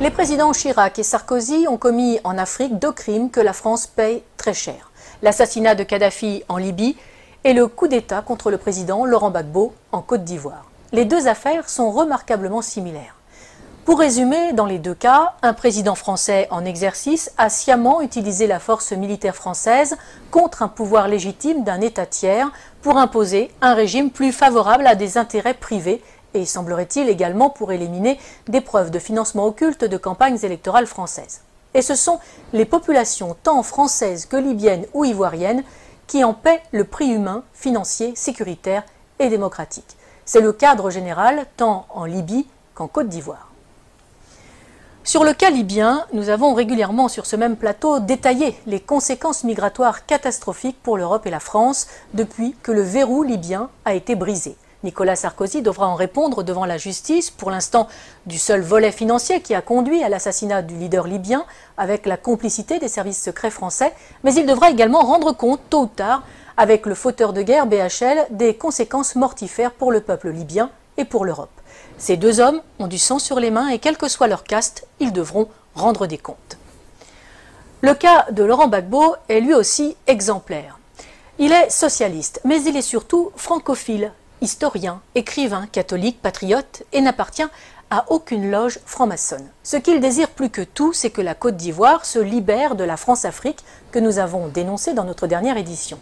Les présidents Chirac et Sarkozy ont commis en Afrique 2 crimes que la France paye très cher. L'assassinat de Kadhafi en Libye et le coup d'État contre le président Laurent Gbagbo en Côte d'Ivoire. Les 2 affaires sont remarquablement similaires. Pour résumer, dans les 2 cas, un président français en exercice a sciemment utilisé la force militaire française contre un pouvoir légitime d'un État tiers pour imposer un régime plus favorable à des intérêts privés et semblerait-il également pour éliminer des preuves de financement occulte de campagnes électorales françaises. Et ce sont les populations tant françaises que libyennes ou ivoiriennes qui en paient le prix humain, financier, sécuritaire et démocratique. C'est le cadre général tant en Libye qu'en Côte d'Ivoire. Sur le cas libyen, nous avons régulièrement sur ce même plateau détaillé les conséquences migratoires catastrophiques pour l'Europe et la France depuis que le verrou libyen a été brisé. Nicolas Sarkozy devra en répondre devant la justice, pour l'instant du seul volet financier qui a conduit à l'assassinat du leader libyen avec la complicité des services secrets français, mais il devra également rendre compte tôt ou tard avec le fauteur de guerre BHL des conséquences mortifères pour le peuple libyen et pour l'Europe. Ces 2 hommes ont du sang sur les mains et quelle que soit leur caste, ils devront rendre des comptes. Le cas de Laurent Gbagbo est lui aussi exemplaire. Il est socialiste, mais il est surtout francophile, historien, écrivain, catholique, patriote et n'appartient à aucune loge franc-maçonne. Ce qu'il désire plus que tout, c'est que la Côte d'Ivoire se libère de la France-Afrique que nous avons dénoncée dans notre dernière édition.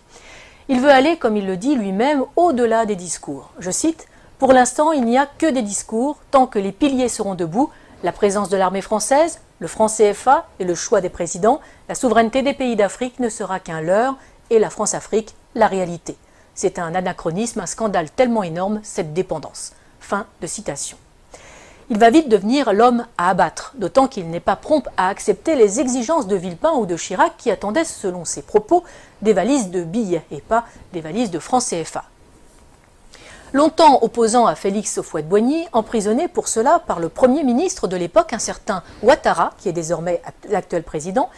Il veut aller, comme il le dit lui-même, au-delà des discours. Je cite, « Pour l'instant, il n'y a que des discours, tant que les piliers seront debout, la présence de l'armée française, le franc CFA et le choix des présidents, la souveraineté des pays d'Afrique ne sera qu'un leurre et la France-Afrique, la réalité. » C'est un anachronisme, un scandale tellement énorme, cette dépendance. Fin de citation. Il va vite devenir l'homme à abattre, d'autant qu'il n'est pas prompt à accepter les exigences de Villepin ou de Chirac qui attendaient, selon ses propos, des valises de billets et pas des valises de francs CFA. Longtemps opposant à Félix Houphouët-Boigny, emprisonné pour cela par le Premier ministre de l'époque, un certain Ouattara, qui est désormais l'actuel président,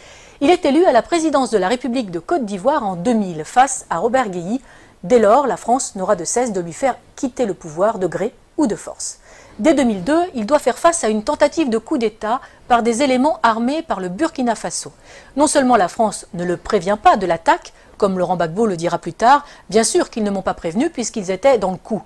il est élu à la présidence de la République de Côte d'Ivoire en 2000 face à Robert Guéhi. Dès lors, la France n'aura de cesse de lui faire quitter le pouvoir de gré ou de force. Dès 2002, il doit faire face à une tentative de coup d'État par des éléments armés par le Burkina Faso. Non seulement la France ne le prévient pas de l'attaque, comme Laurent Gbagbo le dira plus tard, bien sûr qu'ils ne m'ont pas prévenu puisqu'ils étaient dans le coup.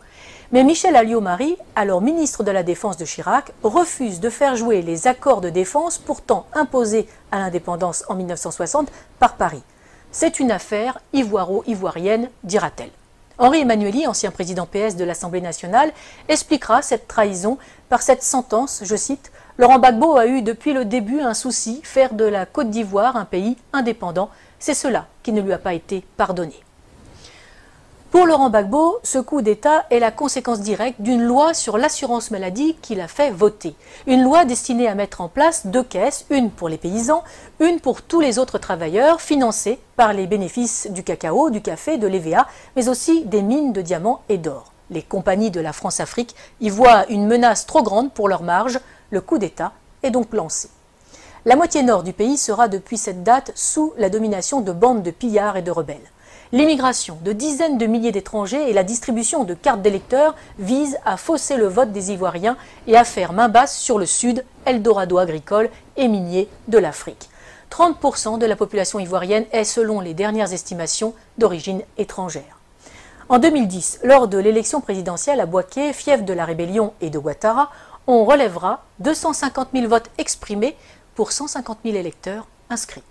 Mais Michel Alliot-Marie, alors ministre de la Défense de Chirac, refuse de faire jouer les accords de défense pourtant imposés à l'indépendance en 1960 par Paris. C'est une affaire ivoiro-ivoirienne, dira-t-elle. Henri Emmanuelli, ancien président PS de l'Assemblée nationale, expliquera cette trahison par cette sentence, je cite, « Laurent Gbagbo a eu depuis le début un souci, faire de la Côte d'Ivoire un pays indépendant. C'est cela qui ne lui a pas été pardonné. » Pour Laurent Gbagbo, ce coup d'État est la conséquence directe d'une loi sur l'assurance maladie qu'il a fait voter. Une loi destinée à mettre en place 2 caisses, une pour les paysans, une pour tous les autres travailleurs, financée par les bénéfices du cacao, du café, de l'EVA, mais aussi des mines de diamants et d'or. Les compagnies de la France-Afrique y voient une menace trop grande pour leur marge. Le coup d'État est donc lancé. La moitié nord du pays sera depuis cette date sous la domination de bandes de pillards et de rebelles. L'immigration de dizaines de milliers d'étrangers et la distribution de cartes d'électeurs visent à fausser le vote des Ivoiriens et à faire main basse sur le sud, Eldorado agricole et minier de l'Afrique. 30% de la population ivoirienne est, selon les dernières estimations, d'origine étrangère. En 2010, lors de l'élection présidentielle à Bouaké, fief de la rébellion et de Ouattara, on relèvera 250 000 votes exprimés pour 150 000 électeurs inscrits.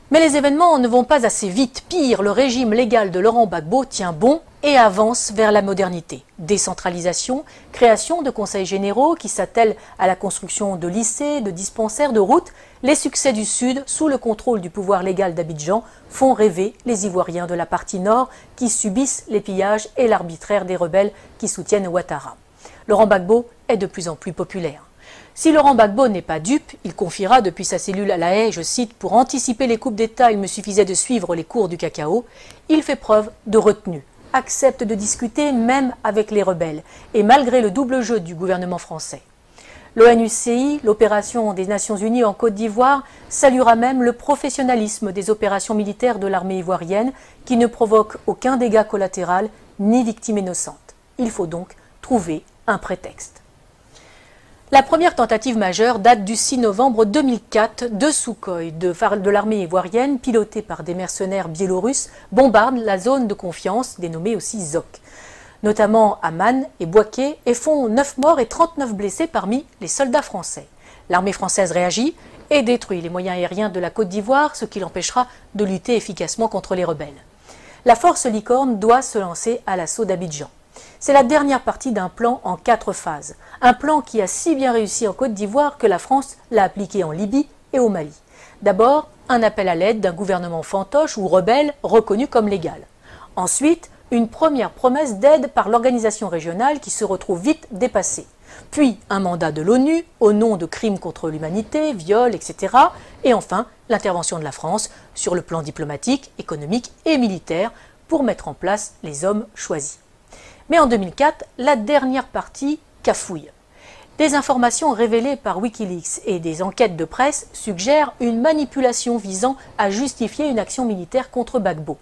Mais les événements ne vont pas assez vite. Pire, le régime légal de Laurent Gbagbo tient bon et avance vers la modernité. Décentralisation, création de conseils généraux qui s'attellent à la construction de lycées, de dispensaires, de routes. Les succès du Sud, sous le contrôle du pouvoir légal d'Abidjan, font rêver les Ivoiriens de la partie nord qui subissent les pillages et l'arbitraire des rebelles qui soutiennent Ouattara. Laurent Gbagbo est de plus en plus populaire. Si Laurent Gbagbo n'est pas dupe, il confiera depuis sa cellule à La Haye, je cite, « Pour anticiper les coupes d'État, il me suffisait de suivre les cours du cacao ». Il fait preuve de retenue, accepte de discuter même avec les rebelles, et malgré le double jeu du gouvernement français. L'ONUCI, l'opération des Nations Unies en Côte d'Ivoire, saluera même le professionnalisme des opérations militaires de l'armée ivoirienne qui ne provoquent aucun dégât collatéral ni victime innocente. Il faut donc trouver un prétexte. La première tentative majeure date du 6 novembre 2004. Deux Sukhoi de l'armée ivoirienne, pilotés par des mercenaires biélorusses, bombardent la zone de confiance, dénommée aussi ZOC, notamment à Man et Bouaké, et font 9 morts et 39 blessés parmi les soldats français. L'armée française réagit et détruit les moyens aériens de la Côte d'Ivoire, ce qui l'empêchera de lutter efficacement contre les rebelles. La force Licorne doit se lancer à l'assaut d'Abidjan. C'est la dernière partie d'un plan en 4 phases. Un plan qui a si bien réussi en Côte d'Ivoire que la France l'a appliqué en Libye et au Mali. D'abord, un appel à l'aide d'un gouvernement fantoche ou rebelle reconnu comme légal. Ensuite, une première promesse d'aide par l'organisation régionale qui se retrouve vite dépassée. Puis un mandat de l'ONU au nom de crimes contre l'humanité, viols, etc. Et enfin, l'intervention de la France sur le plan diplomatique, économique et militaire pour mettre en place les hommes choisis. Mais en 2004, la dernière partie cafouille. Des informations révélées par Wikileaks et des enquêtes de presse suggèrent une manipulation visant à justifier une action militaire contre Gbagbo.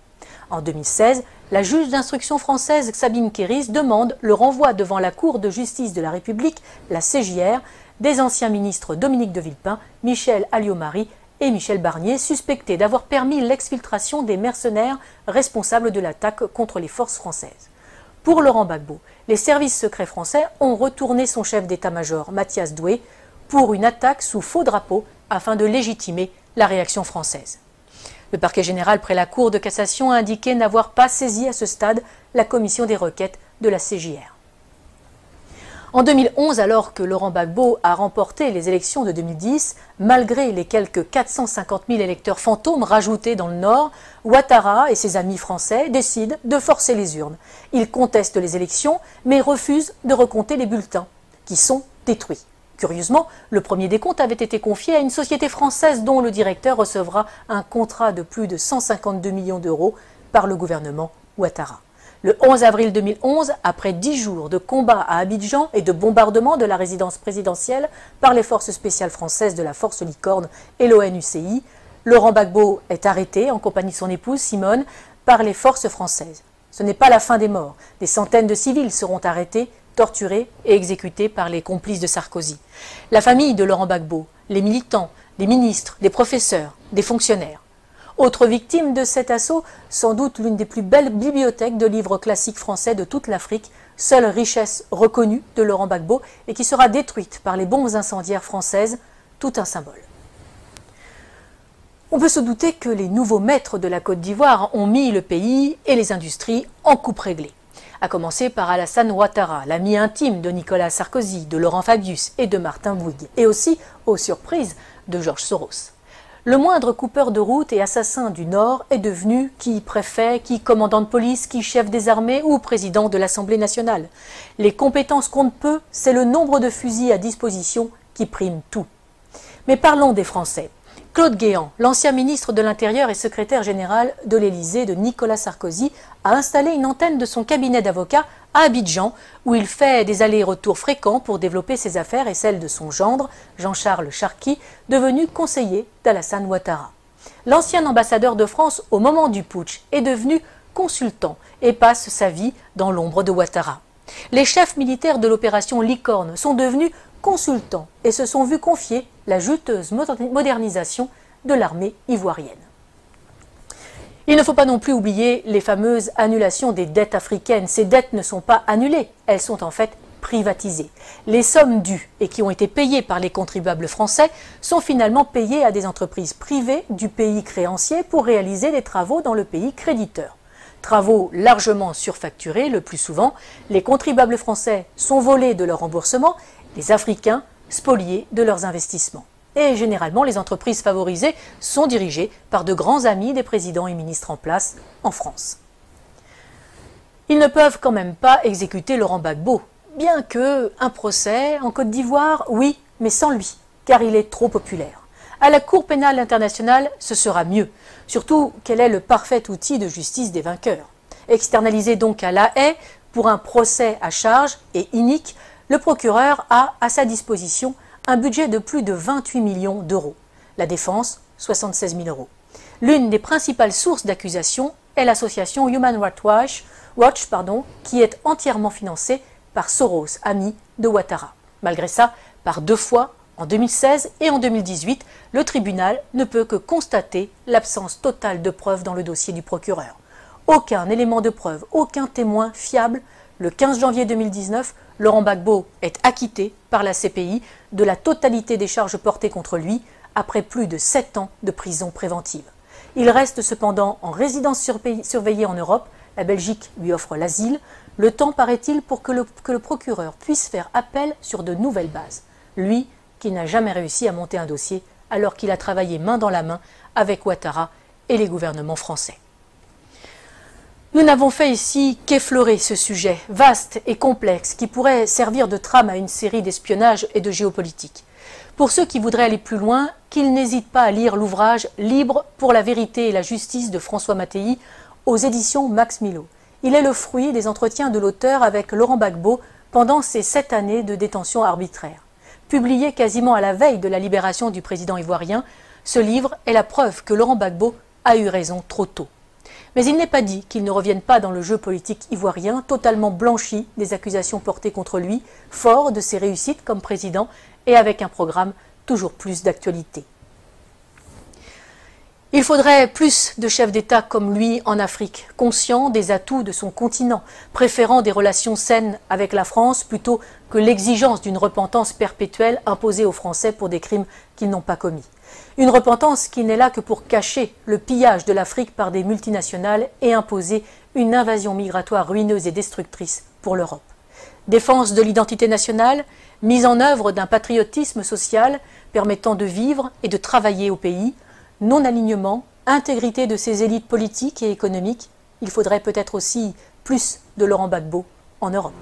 En 2016, la juge d'instruction française Sabine Kéris demande le renvoi devant la Cour de justice de la République, la CJR, des anciens ministres Dominique de Villepin, Michel Alliot-Marie et Michel Barnier, suspectés d'avoir permis l'exfiltration des mercenaires responsables de l'attaque contre les forces françaises. Pour Laurent Gbagbo, les services secrets français ont retourné son chef d'état-major, Mathias Doué, pour une attaque sous faux drapeau afin de légitimer la réaction française. Le parquet général près la Cour de cassation a indiqué n'avoir pas saisi à ce stade la commission des requêtes de la CJR. En 2011, alors que Laurent Gbagbo a remporté les élections de 2010, malgré les quelques 450 000 électeurs fantômes rajoutés dans le Nord, Ouattara et ses amis français décident de forcer les urnes. Ils contestent les élections, mais refusent de recompter les bulletins, qui sont détruits. Curieusement, le premier décompte avait été confié à une société française dont le directeur recevra un contrat de plus de 152 millions d'euros par le gouvernement Ouattara. Le 11 avril 2011, après 10 jours de combats à Abidjan et de bombardement de la résidence présidentielle par les forces spéciales françaises de la force Licorne et l'ONUCI, Laurent Gbagbo est arrêté en compagnie de son épouse Simone par les forces françaises. Ce n'est pas la fin des morts. Des centaines de civils seront arrêtés, torturés et exécutés par les complices de Sarkozy. La famille de Laurent Gbagbo, les militants, les ministres, les professeurs, des fonctionnaires. Autre victime de cet assaut, sans doute l'une des plus belles bibliothèques de livres classiques français de toute l'Afrique, seule richesse reconnue de Laurent Gbagbo et qui sera détruite par les bombes incendiaires françaises, tout un symbole. On peut se douter que les nouveaux maîtres de la Côte d'Ivoire ont mis le pays et les industries en coupe réglée. À commencer par Alassane Ouattara, l'ami intime de Nicolas Sarkozy, de Laurent Fabius et de Martin Bouygues, et aussi, aux surprises, de Georges Soros. Le moindre coupeur de route et assassin du Nord est devenu qui préfet, qui commandant de police, qui chef des armées ou président de l'Assemblée nationale. Les compétences comptent peu, c'est le nombre de fusils à disposition qui prime tout. Mais parlons des Français. Claude Guéant, l'ancien ministre de l'Intérieur et secrétaire général de l'Élysée de Nicolas Sarkozy, a installé une antenne de son cabinet d'avocats à Abidjan, où il fait des allers-retours fréquents pour développer ses affaires et celles de son gendre, Jean-Charles Charqui, devenu conseiller d'Alassane Ouattara. L'ancien ambassadeur de France au moment du putsch est devenu consultant et passe sa vie dans l'ombre de Ouattara. Les chefs militaires de l'opération Licorne sont devenus consultants et se sont vus confier la juteuse modernisation de l'armée ivoirienne. Il ne faut pas non plus oublier les fameuses annulations des dettes africaines. Ces dettes ne sont pas annulées, elles sont en fait privatisées. Les sommes dues et qui ont été payées par les contribuables français sont finalement payées à des entreprises privées du pays créancier pour réaliser des travaux dans le pays créditeur. Travaux largement surfacturés le plus souvent, les contribuables français sont volés de leur remboursement, les Africains spoliés de leurs investissements. Et généralement, les entreprises favorisées sont dirigées par de grands amis des présidents et ministres en place en France. Ils ne peuvent quand même pas exécuter Laurent Gbagbo, bien que un procès en Côte d'Ivoire, oui, mais sans lui, car il est trop populaire. À la Cour pénale internationale, ce sera mieux, surtout qu'elle est le parfait outil de justice des vainqueurs. Externalisé donc à La Haye pour un procès à charge et inique, le procureur a à sa disposition un budget de plus de 28 millions d'euros. La défense, 76 000 euros. L'une des principales sources d'accusation est l'association Human Rights Watch, qui est entièrement financée par Soros, ami de Ouattara. Malgré ça, Par 2 fois, en 2016 et en 2018, le tribunal ne peut que constater l'absence totale de preuves dans le dossier du procureur. Aucun élément de preuve, aucun témoin fiable. Le 15 janvier 2019, Laurent Gbagbo est acquitté par la CPI de la totalité des charges portées contre lui après plus de 7 ans de prison préventive. Il reste cependant en résidence surveillée en Europe. La Belgique lui offre l'asile. Le temps, paraît-il, pour que le procureur puisse faire appel sur de nouvelles bases. Lui, qui n'a jamais réussi à monter un dossier alors qu'il a travaillé main dans la main avec Ouattara et les gouvernements français. Nous n'avons fait ici qu'effleurer ce sujet vaste et complexe qui pourrait servir de trame à une série d'espionnage et de géopolitique. Pour ceux qui voudraient aller plus loin, qu'ils n'hésitent pas à lire l'ouvrage « Libre pour la vérité et la justice » de François Mattei aux éditions Max Milo. Il est le fruit des entretiens de l'auteur avec Laurent Gbagbo pendant ces 7 années de détention arbitraire. Publié quasiment à la veille de la libération du président ivoirien, ce livre est la preuve que Laurent Gbagbo a eu raison trop tôt. Mais il n'est pas dit qu'il ne revienne pas dans le jeu politique ivoirien, totalement blanchi des accusations portées contre lui, fort de ses réussites comme président et avec un programme toujours plus d'actualité. Il faudrait plus de chefs d'État comme lui en Afrique, conscients des atouts de son continent, préférant des relations saines avec la France plutôt que l'exigence d'une repentance perpétuelle imposée aux Français pour des crimes qu'ils n'ont pas commis. Une repentance qui n'est là que pour cacher le pillage de l'Afrique par des multinationales et imposer une invasion migratoire ruineuse et destructrice pour l'Europe. Défense de l'identité nationale, mise en œuvre d'un patriotisme social permettant de vivre et de travailler au pays, non-alignement, intégrité de ses élites politiques et économiques. Il faudrait peut-être aussi plus de Laurent Gbagbo en Europe.